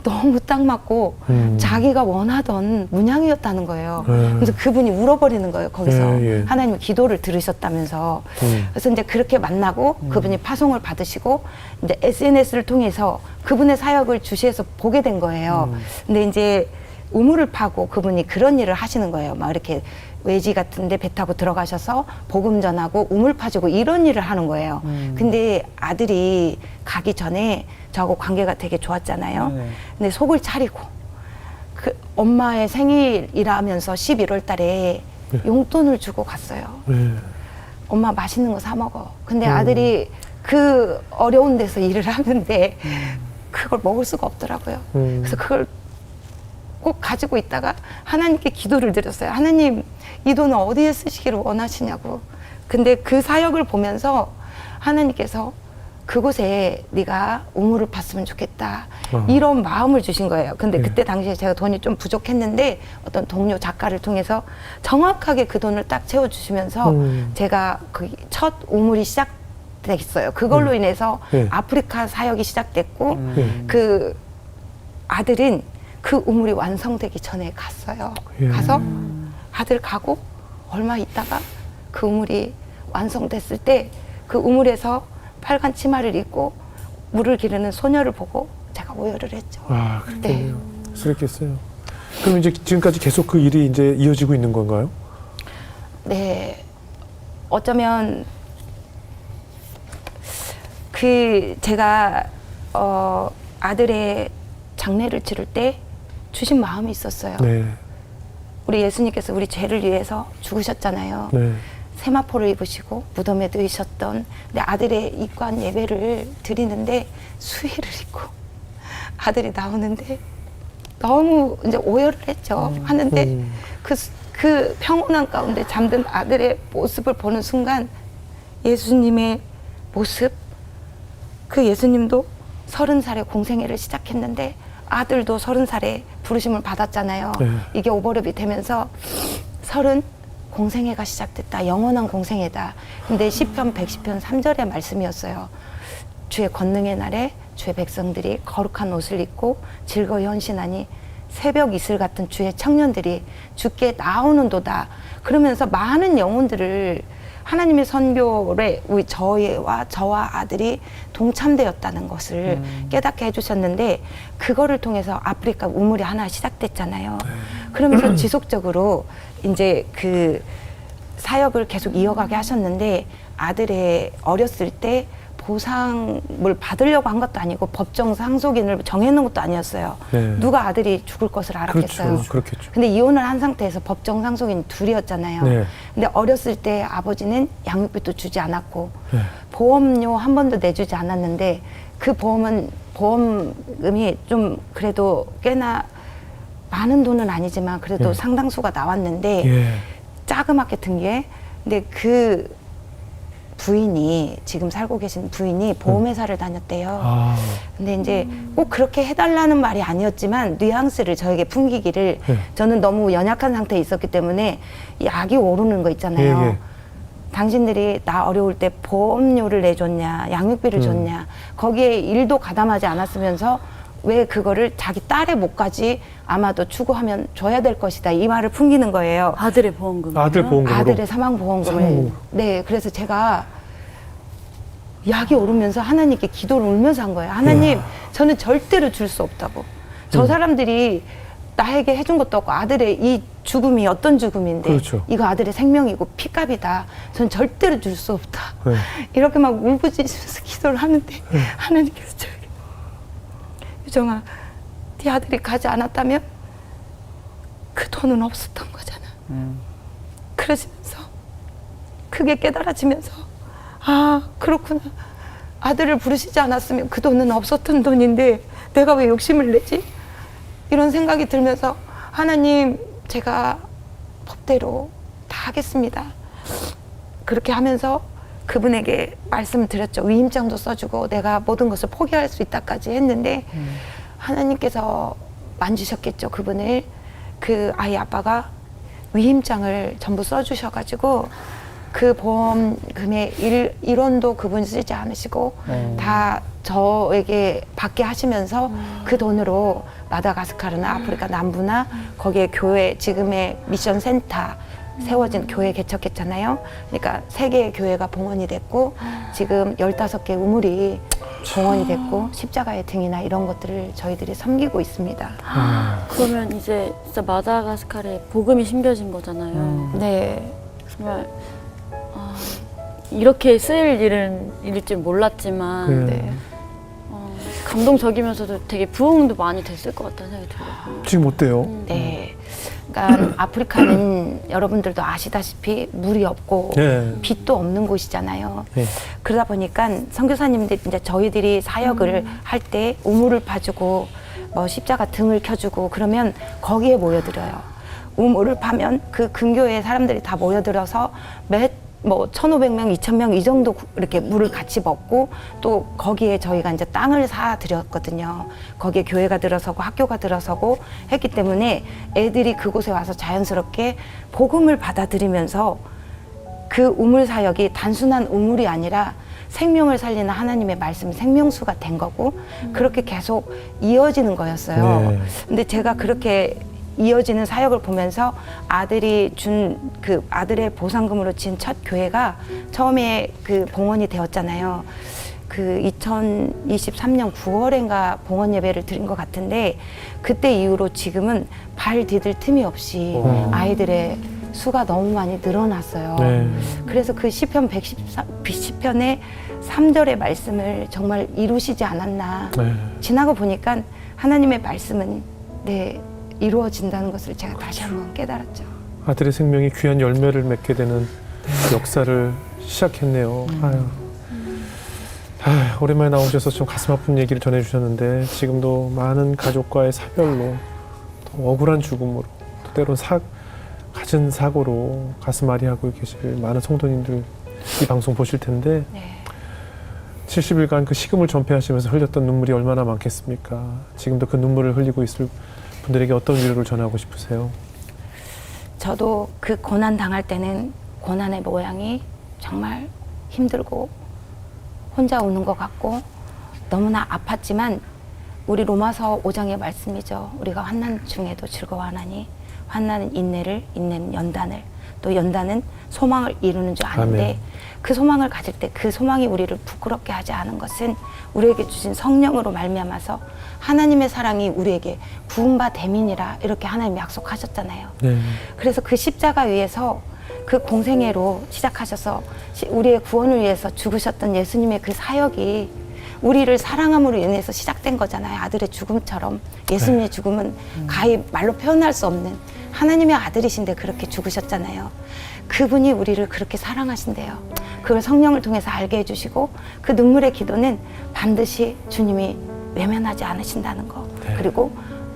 Speaker 4: 너무 딱 맞고 자기가 원하던 문양이었다는 거예요. 그래서 그분이 울어버리는 거예요. 거기서
Speaker 1: 예.
Speaker 4: 하나님의 기도를 들으셨다면서. 그래서 이제 그렇게 만나고 그분이 파송을 받으시고 이제 SNS를 통해서 그분의 사역을 주시해서 보게 된 거예요. 근데 이제 우물을 파고 그분이 그런 일을 하시는 거예요. 막 이렇게 외지 같은데 배 타고 들어가셔서 복음 전하고 우물 파주고 이런 일을 하는 거예요. 근데 아들이 가기 전에 저하고 관계가 되게 좋았잖아요. 근데 속을 차리고 그 엄마의 생일이라면서 11월 달에 용돈을 주고 갔어요. 엄마 맛있는 거 사 먹어. 근데 아들이 그 어려운 데서 일을 하는데 그걸 먹을 수가 없더라고요. 그래서 그걸 꼭 가지고 있다가 하나님께 기도를 드렸어요. 하나님, 이 돈을 어디에 쓰시기를 원하시냐고. 근데 그 사역을 보면서 하나님께서 그곳에 네가 우물을 팠으면 좋겠다. 이런 마음을 주신 거예요. 근데 그때 당시에 제가 돈이 좀 부족했는데 어떤 동료 작가를 통해서 정확하게 그 돈을 딱 채워주시면서 제가 그 첫 우물이 시작됐어요. 그걸로 인해서 아프리카 사역이 시작됐고 그 아들은 그 우물이 완성되기 전에 갔어요. 가서 아들 가고 얼마 있다가 그 우물이 완성됐을 때 그 우물에서 빨간 치마를 입고 물을 기르는 소녀를 보고 제가 오열을 했죠.
Speaker 1: 아, 그렇겠네요. 그랬겠어요. 그럼 이제 지금까지 계속 그 일이 이제 이어지고 있는 건가요?
Speaker 4: 네. 어쩌면 그 제가 아들의 장례를 치를 때 주신 마음이 있었어요.
Speaker 1: 네.
Speaker 4: 우리 예수님께서 우리 죄를 위해서 죽으셨잖아요.
Speaker 1: 네.
Speaker 4: 세마포를 입으시고 무덤에 누이셨던 내 아들의 입관 예배를 드리는데 수의를 입고 아들이 나오는데 너무 이제 오열을 했죠. 하는데 그 평온한 가운데 잠든 아들의 모습을 보는 순간 예수님의 모습, 그 예수님도 30살에 공생애를 시작했는데 아들도 30살에 부르심을 받았잖아요.
Speaker 1: 네.
Speaker 4: 이게 오버랩이 되면서 30 공생애가 시작됐다. 영원한 공생애다. 근데 시편 110편 3절의 말씀이었어요. 주의 권능의 날에 주의 백성들이 거룩한 옷을 입고 즐거이 헌신하니 새벽 이슬 같은 주의 청년들이 주께 나오는도다. 그러면서 많은 영혼들을 하나님의 선교에 우리 저와 아들이 동참되었다는 것을 깨닫게 해주셨는데 그거를 통해서 아프리카 우물이 하나 시작됐잖아요. 그러면서 지속적으로 이제 그 사역을 계속 이어가게 하셨는데 아들의 어렸을 때 보상을 받으려고 한 것도 아니고 법정 상속인을 정해놓은 것도 아니었어요.
Speaker 1: 네.
Speaker 4: 누가 아들이 죽을 것을 알았겠어요.
Speaker 1: 그렇죠. 그렇겠죠.
Speaker 4: 근데 이혼을 한 상태에서 법정 상속인 둘이었잖아요.
Speaker 1: 네.
Speaker 4: 근데 어렸을 때 아버지는 양육비도 주지 않았고
Speaker 1: 네.
Speaker 4: 보험료 한 번도 내주지 않았는데 그 보험금이 좀 그래도 꽤나 많은 돈은 아니지만 그래도
Speaker 1: 네.
Speaker 4: 상당수가 나왔는데
Speaker 1: 예.
Speaker 4: 자그맣게 든 게 근데 그 부인이 지금 살고 계신 부인이 보험회사를 다녔대요.
Speaker 1: 아,
Speaker 4: 근데 이제 꼭 그렇게 해달라는 말이 아니었지만 뉘앙스를 저에게 풍기기를
Speaker 1: 네.
Speaker 4: 저는 너무 연약한 상태에 있었기 때문에 약이 오르는 거 있잖아요.
Speaker 1: 예, 예.
Speaker 4: 당신들이 나 어려울 때 보험료를 내줬냐, 양육비를 줬냐, 거기에 일도 가담하지 않았으면서 왜 그거를 자기 딸의 목까지 아마도 추구하면 줘야 될 것이다. 이 말을 풍기는 거예요.
Speaker 2: 아들의 보험금.
Speaker 1: 아들 보험금으로.
Speaker 4: 아들의 사망보험금을.
Speaker 1: 사망보험.
Speaker 4: 네, 그래서 제가 약이 오르면서 하나님께 기도를 울면서 한 거예요. 하나님, 저는 절대로 줄 수 없다고. 저 사람들이 나에게 해준 것도 없고 아들의 이 죽음이 어떤 죽음인데
Speaker 1: 그렇죠.
Speaker 4: 이거 아들의 생명이고 피값이다. 전 절대로 줄 수 없다.
Speaker 1: 네.
Speaker 4: 이렇게 막 울부짖으면서 기도를 하는데 하나님께서 저에게 유정아, 네 아들이 가지 않았다면 그 돈은 없었던 거잖아. 그러시면서 그게 깨달아지면서 아 그렇구나. 아들을 부르시지 않았으면 그 돈은 없었던 돈인데 내가 왜 욕심을 내지? 이런 생각이 들면서 하나님 제가 법대로 다 하겠습니다. 그렇게 하면서 그분에게 말씀을 드렸죠. 위임장도 써주고 내가 모든 것을 포기할 수 있다까지 했는데 하나님께서 만지셨겠죠. 그분을. 그 아이 아빠가 위임장을 전부 써주셔가지고 그 보험금의 1원도 그분이 쓰지 않으시고 다 저에게 받게 하시면서 그 돈으로 마다가스카르나 아프리카 남부나 거기에 교회 지금의 미션 센터 세워진 교회 개척했잖아요. 그러니까 3개의 교회가 봉헌이 됐고 지금 15개 우물이 봉헌이 됐고 십자가의 등이나 이런 것들을 저희들이 섬기고 있습니다.
Speaker 2: 그러면 이제 진짜 마다가스카르에 복음이 심겨진 거잖아요.
Speaker 4: 네.
Speaker 2: 정말 이렇게 쓰일 일일 줄 몰랐지만
Speaker 1: 네.
Speaker 2: 감동적이면서도 되게 부흥도 많이 됐을 것 같다는 생각이 들어요.
Speaker 1: 지금 어때요?
Speaker 4: 네. 그러니까 아프리카는 여러분들도 아시다시피 물이 없고
Speaker 1: 네.
Speaker 4: 빛도 없는 곳이잖아요.
Speaker 1: 네.
Speaker 4: 그러다 보니까 선교사님들 이제 저희들이 사역을 할 때 우물을 파주고 뭐 십자가 등을 켜주고 그러면 거기에 모여들어요. 우물을 파면 그 근교에 사람들이 다 모여들어서 뭐 1,500명, 2,000명 이 정도 이렇게 물을 같이 먹고 또 거기에 저희가 이제 땅을 사 드렸거든요. 거기에 교회가 들어서고 학교가 들어서고 했기 때문에 애들이 그곳에 와서 자연스럽게 복음을 받아들이면서 그 우물 사역이 단순한 우물이 아니라 생명을 살리는 하나님의 말씀 생명수가 된 거고 그렇게 계속 이어지는 거였어요.
Speaker 1: 네.
Speaker 4: 근데 제가 그렇게 이어지는 사역을 보면서 아들이 준 그 아들의 보상금으로 진 첫 교회가 처음에 그 봉헌이 되었잖아요. 그 2023년 9월인가 봉헌 예배를 드린 것 같은데 그때 이후로 지금은 발 디딜 틈이 없이 아이들의 수가 너무 많이 늘어났어요.
Speaker 1: 네.
Speaker 4: 그래서 그 시편 110편의 3절의 말씀을 정말 이루시지 않았나.
Speaker 1: 네.
Speaker 4: 지나고 보니까 하나님의 말씀은 이루어진다는 것을 제가 다시 한번 깨달았죠.
Speaker 1: 아들의 생명이 귀한 열매를 맺게 되는 역사를 시작했네요. 오랜만에 나오셔서 좀 가슴 아픈 얘기를 전해주셨는데 지금도 많은 가족과의 사별로 또 억울한 죽음으로 또 때론 갖은 사고로 가슴 아리하고 계실 많은 성도님들 이 방송 보실 텐데
Speaker 4: 네.
Speaker 1: 70일간 그 식음을 전폐하시면서 흘렸던 눈물이 얼마나 많겠습니까? 지금도 그 눈물을 흘리고 있을 분들에게 어떤 위로를 전하고 싶으세요?
Speaker 4: 저도 그 고난 당할 때는 고난의 모양이 정말 힘들고 혼자 우는 것 같고 너무나 아팠지만 우리 로마서 5장의 말씀이죠. 우리가 환난 중에도 즐거워하나니 환난은 인내를, 인내는 연단을, 또 연단은 소망을 이루는 줄 아는데
Speaker 1: 아멘.
Speaker 4: 그 소망을 가질 때 그 소망이 우리를 부끄럽게 하지 않은 것은 우리에게 주신 성령으로 말미암아서 하나님의 사랑이 우리에게 구원 바 대민이라 이렇게 하나님이 약속하셨잖아요.
Speaker 1: 네.
Speaker 4: 그래서 그 십자가 위에서 그 공생애로 시작하셔서 우리의 구원을 위해서 죽으셨던 예수님의 그 사역이 우리를 사랑함으로 인해서 시작된 거잖아요. 아들의 죽음처럼 예수님의 죽음은 가히 말로 표현할 수 없는 하나님의 아들이신데 그렇게 죽으셨잖아요. 그분이 우리를 그렇게 사랑하신대요. 그걸 성령을 통해서 알게 해주시고 그 눈물의 기도는 반드시 주님이 외면하지 않으신다는 거.
Speaker 1: 네.
Speaker 4: 그리고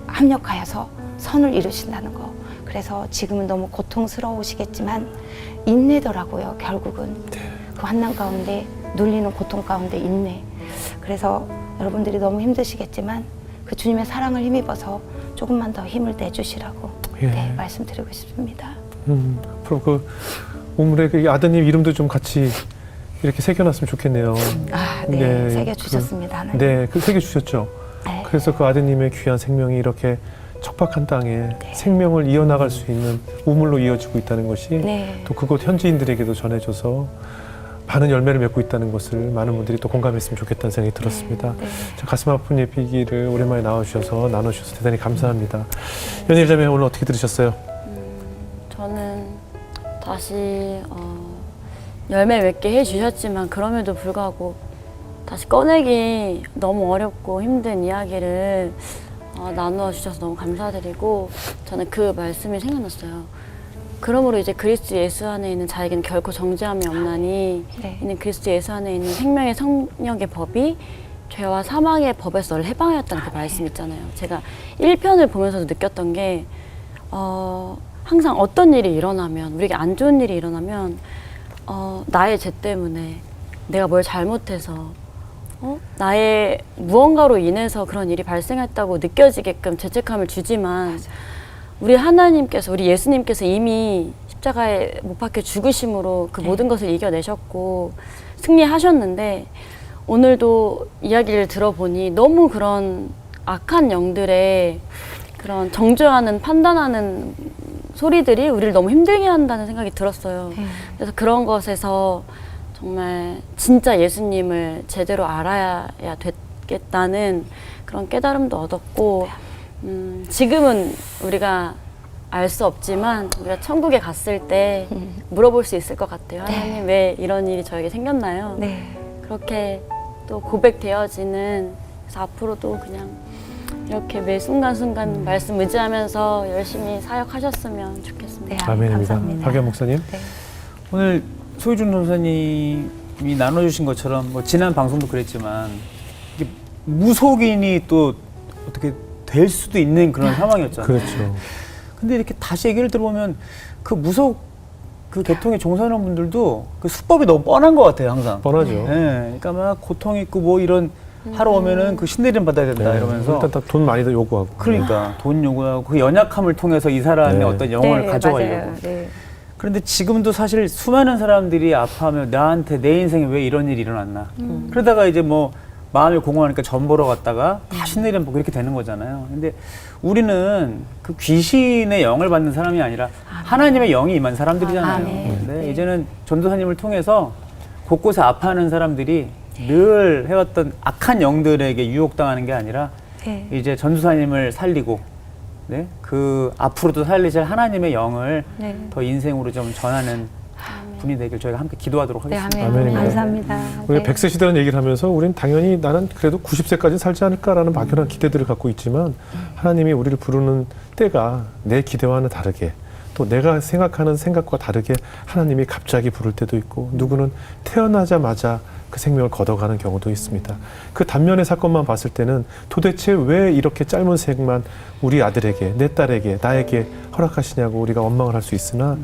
Speaker 4: 합력하여서 선을 이루신다는 거. 그래서 지금은 너무 고통스러우시겠지만 인내더라고요. 결국은 그 환난 가운데 눌리는 고통 가운데 인내. 그래서 여러분들이 너무 힘드시겠지만 그 주님의 사랑을 힘입어서 조금만 더 힘을 내주시라고
Speaker 1: 예.
Speaker 4: 네, 말씀드리고 싶습니다.
Speaker 1: 앞으로 그 우물에 그 아드님 이름도 좀 같이 이렇게 새겨놨으면 좋겠네요.
Speaker 4: 아, 네,
Speaker 1: 네,
Speaker 4: 새겨주셨습니다. 하나님.
Speaker 1: 네, 그 새겨주셨죠.
Speaker 4: 네.
Speaker 1: 그래서 그 아드님의 귀한 생명이 이렇게 척박한 땅에 생명을 이어나갈 수 있는 우물로 이어지고 있다는 것이
Speaker 4: 네.
Speaker 1: 또 그곳 현지인들에게도 전해줘서 많은 열매를 맺고 있다는 것을 많은 분들이 또 공감했으면 좋겠다는 생각이 들었습니다.
Speaker 4: 네.
Speaker 1: 저 가슴 아픈 얘기를 오랜만에 나와주셔서 나눠주셔서 대단히 감사합니다. 연일자매 오늘 어떻게 들으셨어요?
Speaker 2: 저는 다시 열매 맺게 해주셨지만 그럼에도 불구하고 다시 꺼내기 너무 어렵고 힘든 이야기를 나누어 주셔서 너무 감사드리고 저는 그 말씀이 생각났어요. 그러므로 이제 그리스도 예수 안에 있는 자에게는 결코 정죄함이 없나니
Speaker 4: 네.
Speaker 2: 이는 그리스도 예수 안에 있는 생명의 성령의 법이 죄와 사망의 법에서 너를 해방하였다는 그 말씀 있잖아요. 제가 1편을 보면서도 느꼈던 게 항상 어떤 일이 일어나면 우리에게 안 좋은 일이 일어나면 나의 죄 때문에 내가 뭘 잘못해서 나의 무언가로 인해서 그런 일이 발생했다고 느껴지게끔 죄책감을 주지만 우리 하나님께서 우리 예수님께서 이미 십자가에 못 박혀 죽으심으로 그 모든 것을 이겨내셨고 승리하셨는데 오늘도 이야기를 들어보니 너무 그런 악한 영들의 그런 정죄하는 판단하는 소리들이 우리를 너무 힘들게 한다는 생각이 들었어요. 그래서 그런 것에서 정말 진짜 예수님을 제대로 알아야 되겠다는 그런 깨달음도 얻었고 지금은 우리가 알 수 없지만 우리가 천국에 갔을 때 물어볼 수 있을 것 같아요. 하나님 왜 이런 일이 저에게 생겼나요?
Speaker 4: 네.
Speaker 2: 그렇게 또 고백되어지는 그래서 앞으로도 그냥 이렇게 매 순간순간 말씀 의지하면서 열심히 사역하셨으면 좋겠습니다.
Speaker 4: 네,
Speaker 1: 아멘입니다.
Speaker 4: 감사합니다.
Speaker 1: 박연 목사님.
Speaker 4: 네.
Speaker 3: 오늘 소유준 전사님이 나눠주신 것처럼 뭐 지난 방송도 그랬지만 이게 무속인이 또 어떻게 될 수도 있는 그런 상황이었잖아요.
Speaker 1: 그렇죠.
Speaker 3: 근데 이렇게 다시 얘기를 들어보면 그 무속 그 계통에 종사하는 분들도 그 수법이 너무 뻔한 것 같아요, 항상.
Speaker 1: 뻔하죠.
Speaker 3: 네, 그러니까 막 고통 있고 뭐 이런 하러 오면은 그 신내림 받아야 된다
Speaker 1: 네,
Speaker 3: 이러면서
Speaker 1: 일단 다 돈 많이 더 요구하고.
Speaker 3: 그러니까 돈 요구하고 그 연약함을 통해서 이 사람의
Speaker 1: 네.
Speaker 3: 어떤 영혼을
Speaker 4: 네,
Speaker 3: 가져가려고.
Speaker 4: 맞아요. 네.
Speaker 3: 그런데 지금도 사실 수많은 사람들이 아파하면 나한테 내 인생에 왜 이런 일이 일어났나. 그러다가 이제 뭐 마음이 공허하니까 전 보러 갔다가 다시 내림 보고 이렇게 되는 거잖아요. 근데 우리는 그 귀신의 영을 받는 사람이 아니라 하나님의 영이 임한 사람들이잖아요.
Speaker 4: 아멘.
Speaker 3: 네, 이제는 전도사님을 통해서 곳곳에 아파하는 사람들이 늘 해왔던 악한 영들에게 유혹당하는 게 아니라
Speaker 4: 네.
Speaker 3: 이제 전도사님을 살리고 네? 그 앞으로도 살리실 하나님의 영을
Speaker 4: 네.
Speaker 3: 더 인생으로 좀 전하는 분이 되길 저희가 함께 기도하도록
Speaker 4: 네,
Speaker 3: 하겠습니다.
Speaker 4: 아멘.
Speaker 1: 아멘입니다.
Speaker 4: 감사합니다.
Speaker 1: 우리가
Speaker 4: 네.
Speaker 1: 100세 시대라는 얘기를 하면서 우리는 당연히 나는 그래도 90세까지 살지 않을까라는 막연한 기대들을 갖고 있지만 하나님이 우리를 부르는 때가 내 기대와는 다르게 또 내가 생각하는 생각과 다르게 하나님이 갑자기 부를 때도 있고 누구는 태어나자마자 그 생명을 걷어가는 경우도 있습니다. 그 단면의 사건만 봤을 때는 도대체 왜 이렇게 짧은 생만 우리 아들에게, 내 딸에게, 나에게 허락하시냐고 우리가 원망을 할 수 있으나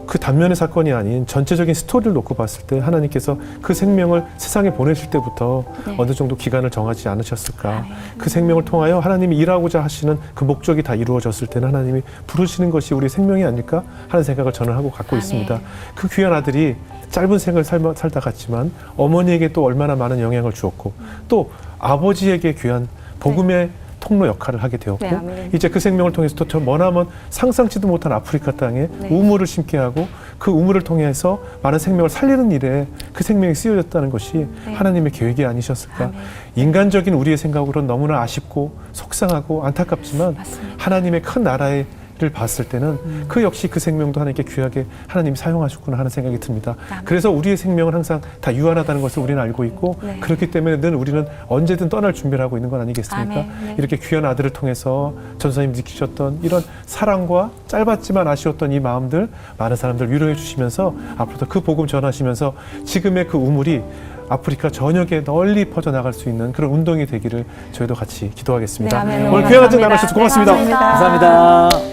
Speaker 1: 그 단면의 사건이 아닌 전체적인 스토리를 놓고 봤을 때 하나님께서 그 생명을 세상에 보내실 때부터 어느 정도 기간을 정하지 않으셨을까. 그 생명을 통하여 하나님이 일하고자 하시는 그 목적이 다 이루어졌을 때는 하나님이 부르시는 것이 우리 생명이 아닐까 하는 생각을 저는 하고 갖고 있습니다. 그 귀한 아들이 짧은 생을 살다 갔지만 어머니에게 또 얼마나 많은 영향을 주었고 또 아버지에게 귀한 복음의 통로 역할을 하게 되었고
Speaker 4: 네, 아멘.
Speaker 1: 이제 그 생명을 통해서 또 저 머나먼 상상치도 못한 아프리카 땅에 우물을 심게 하고 그 우물을 통해서 많은 생명을 살리는 일에 그 생명이 쓰여졌다는 것이 하나님의 계획이 아니셨을까. 인간적인 우리의 생각으로는 너무나 아쉽고 속상하고 안타깝지만 하나님의 큰 나라의 를 봤을 때는 그 역시 그 생명도 하나님께 귀하게 하나님이 사용하셨구나 하는 생각이 듭니다. 그래서 우리의 생명은 항상 다 유한하다는 것을 우리는 알고 있고 그렇기 때문에 늘 우리는 언제든 떠날 준비를 하고 있는 건 아니겠습니까? 이렇게 귀한 아들을 통해서 전사님 느끼셨던 이런 사랑과 짧았지만 아쉬웠던 이 마음들 많은 사람들 위로해 주시면서 앞으로도 그 복음 전하시면서 지금의 그 우물이 아프리카 전역에 널리 퍼져나갈 수 있는 그런 운동이 되기를 저희도 같이 기도하겠습니다.
Speaker 4: 네, 아멘.
Speaker 1: 오늘 귀한 말씀 나누셔서 고맙습니다.
Speaker 4: 네,
Speaker 3: 감사합니다.